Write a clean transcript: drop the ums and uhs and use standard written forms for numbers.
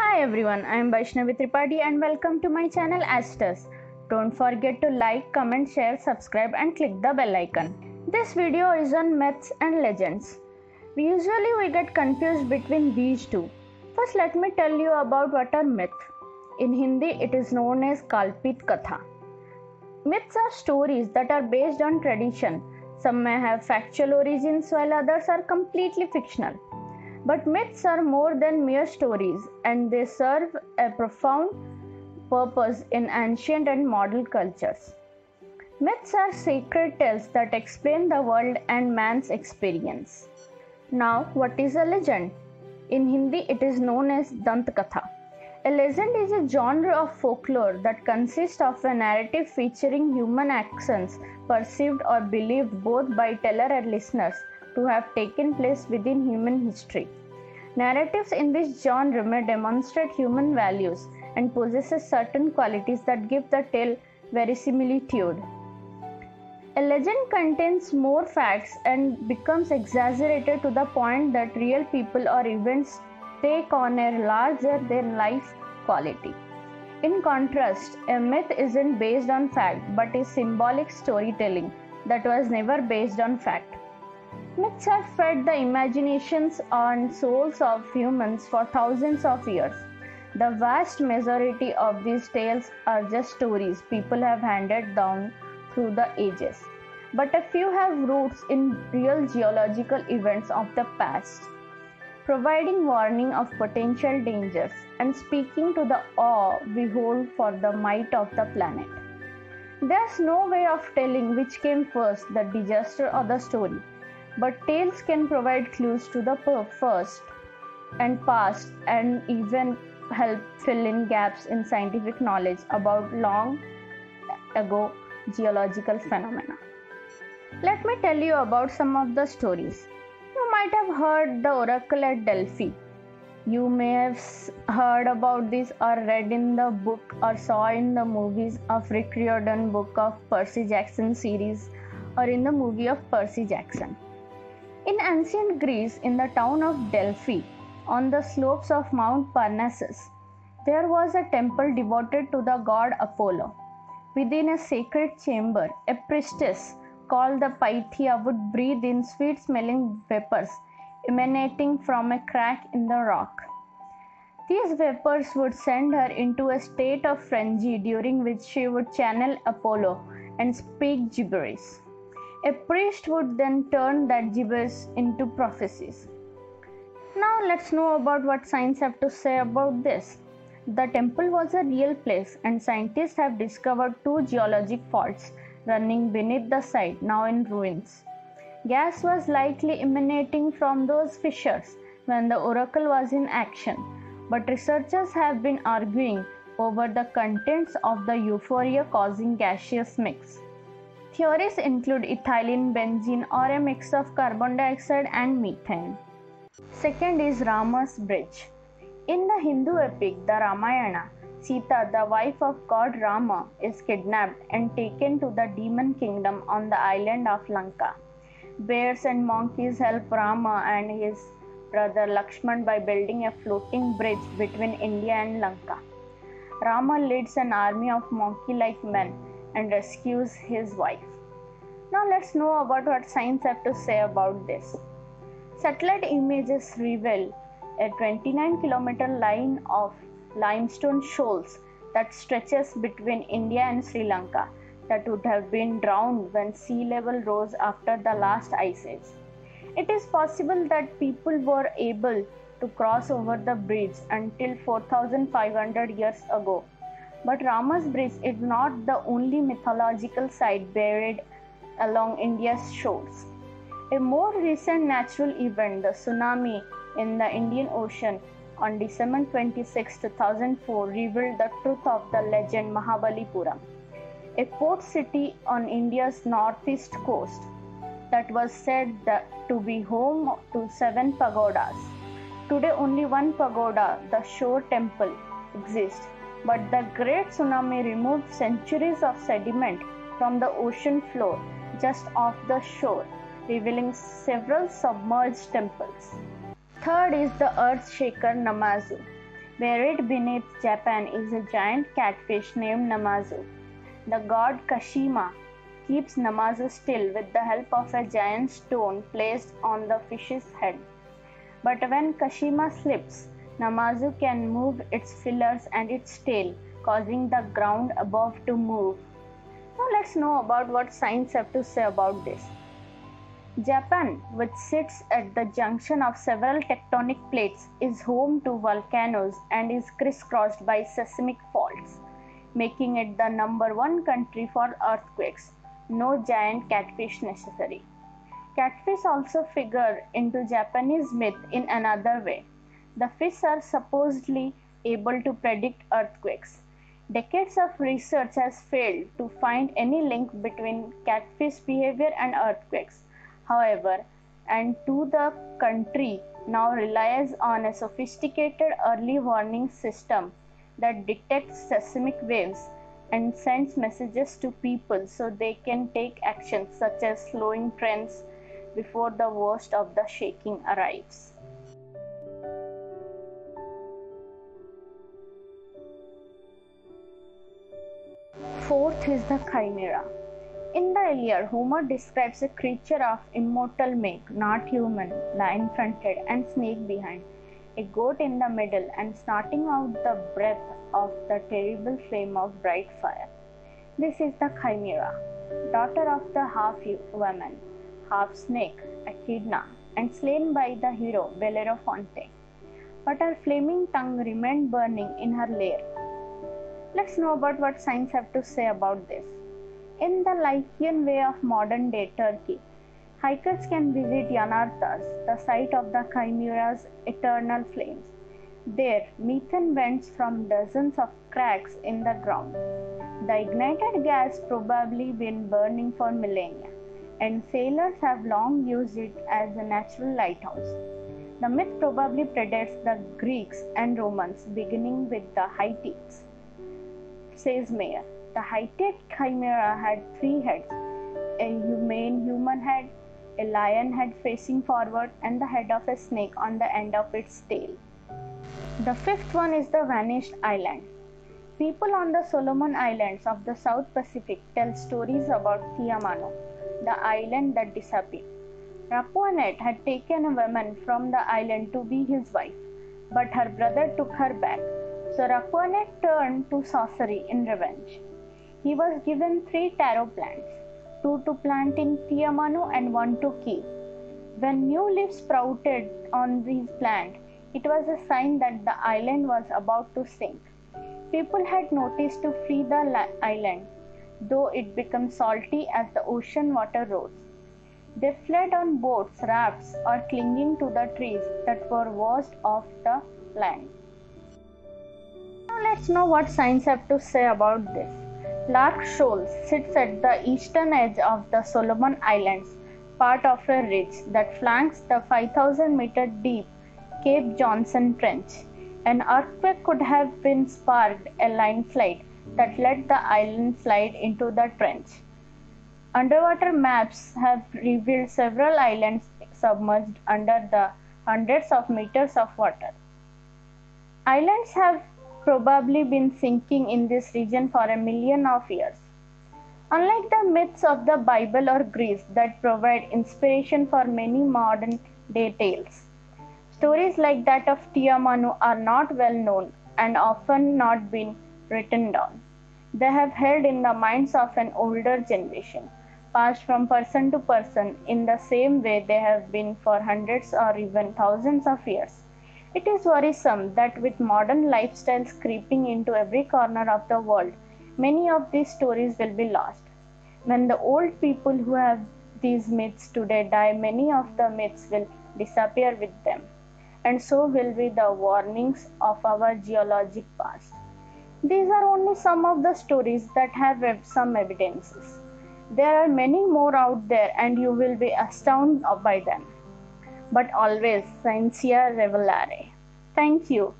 Hi everyone, I am Vaishnavi Tripathi and welcome to my channel Astus. Don't forget to like, comment, share, subscribe and click the bell icon. This video is on myths and legends. We get confused between these two. First let me tell you about what are myths. In Hindi it is known as Kalpit Katha. Myths are stories that are based on tradition. Some may have factual origins while others are completely fictional. But myths are more than mere stories and they serve a profound purpose in ancient and modern cultures. Myths are sacred tales that explain the world and man's experience. Now, what is a legend? In Hindi, it is known as Dant Katha. A legend is a genre of folklore that consists of a narrative featuring human actions perceived or believed both by teller and listeners to have taken place within human history. Narratives in this genre may demonstrate human values and possess certain qualities that give the tale verisimilitude. A legend contains more facts and becomes exaggerated to the point that real people or events take on a larger than life quality. In contrast, a myth isn't based on fact but is symbolic storytelling that was never based on fact. Myths have fed the imaginations and souls of humans for thousands of years. The vast majority of these tales are just stories people have handed down through the ages. But a few have roots in real geological events of the past, providing warning of potential dangers and speaking to the awe we hold for the might of the planet. There's no way of telling which came first, the disaster or the story. But tales can provide clues to the first and past and even help fill in gaps in scientific knowledge about long ago geological phenomena. Let me tell you about some of the stories. You might have heard the oracle at Delphi. You may have heard about this or read in the book or saw in the movies of Rick Riordan book of Percy Jackson series or in the movie of Percy Jackson. In ancient Greece, in the town of Delphi, on the slopes of Mount Parnassus, there was a temple devoted to the god Apollo. Within a sacred chamber, a priestess called the Pythia would breathe in sweet-smelling vapors emanating from a crack in the rock. These vapors would send her into a state of frenzy during which she would channel Apollo and speak gibberish. A priest would then turn that gibberish into prophecies. Now let's know about what science have to say about this. The temple was a real place and scientists have discovered two geologic faults running beneath the site, now in ruins. Gas was likely emanating from those fissures when the oracle was in action, but researchers have been arguing over the contents of the euphoria causing gaseous mix. Theories include ethylene, benzene or a mix of carbon dioxide and methane. Second is Rama's bridge. In the Hindu epic, the Ramayana, Sita, the wife of god Rama, is kidnapped and taken to the demon kingdom on the island of Lanka. Bears and monkeys help Rama and his brother Lakshman by building a floating bridge between India and Lanka. Rama leads an army of monkey-like men and rescues his wife. Now let's know about what science have to say about this. Satellite images reveal a 29-kilometer line of limestone shoals that stretches between India and Sri Lanka that would have been drowned when sea level rose after the last ice age. It is possible that people were able to cross over the bridge until 4,500 years ago. But Rama's bridge is not the only mythological site buried along India's shores. A more recent natural event, the tsunami in the Indian Ocean on December 26, 2004, revealed the truth of the legend Mahabalipuram, a port city on India's northeast coast that was said to be home to 7 pagodas. Today only one pagoda, the Shore Temple, exists. But the Great Tsunami removed centuries of sediment from the ocean floor just off the shore, revealing several submerged temples. Third is the earth shaker Namazu. Buried beneath Japan is a giant catfish named Namazu. The god Kashima keeps Namazu still with the help of a giant stone placed on the fish's head. But when Kashima slips, Namazu can move its fillers and its tail, causing the ground above to move. Now let's know about what science have to say about this. Japan, which sits at the junction of several tectonic plates, is home to volcanoes and is crisscrossed by seismic faults, making it the #1 country for earthquakes. No giant catfish necessary. Catfish also figure into Japanese myth in another way. The fish are supposedly able to predict earthquakes. Decades of research has failed to find any link between catfish behavior and earthquakes. However, and the country now relies on a sophisticated early warning system that detects seismic waves and sends messages to people so they can take actions such as slowing trains before the worst of the shaking arrives. Fourth is the Chimera. In the Iliad, Homer describes a creature of immortal make, not human, lion-fronted and snake behind, a goat in the middle, and snorting out the breath of the terrible flame of bright fire. This is the Chimera, daughter of the half-woman, half-snake, Echidna, and slain by the hero Bellerophonte. But her flaming tongue remained burning in her lair. Let's know about what science have to say about this. In the Lycian way of modern-day Turkey, hikers can visit Yanartas, the site of the Chimera's eternal flames. There, methane vents from dozens of cracks in the ground. The ignited gas probably been burning for millennia, and sailors have long used it as a natural lighthouse. The myth probably predates the Greeks and Romans, beginning with the Hittites. Says Mayer, the Hittite Chimera had 3 heads, a main human head, a lion head facing forward, and the head of a snake on the end of its tail. The 5th one is the Vanished Island. People on the Solomon Islands of the South Pacific tell stories about Tiamano, the island that disappeared. Rapuanet had taken a woman from the island to be his wife, but her brother took her back, so Rapuanet turned to sorcery in revenge. He was given 3 taro plants, 2 to plant in Tiamano and 1 to keep. When new leaves sprouted on these plants, it was a sign that the island was about to sink. People had noticed to flee the island, though it became salty as the ocean water rose. They fled on boats, rafts, or clinging to the trees that were washed off the land. Now let's know what science have to say about this. Lark Shoal sits at the eastern edge of the Solomon Islands, part of a ridge that flanks the 5,000-meter deep Cape Johnson Trench. An earthquake could have been sparked a landslide that let the island slide into the trench. Underwater maps have revealed several islands submerged under the hundreds of meters of water. Islands have probably been sinking in this region for 1 million of years. Unlike the myths of the Bible or Greece that provide inspiration for many modern day tales, stories like that of Tiamano are not well known and often not been written down. They have held in the minds of an older generation, passed from person to person in the same way they have been for hundreds or even thousands of years. It is worrisome that with modern lifestyles creeping into every corner of the world, many of these stories will be lost. When the old people who have these myths today die, many of the myths will disappear with them, and so will be the warnings of our geologic past. These are only some of the stories that have some evidences. There are many more out there, and you will be astounded by them. But always, Scientia Revelare. Thank you.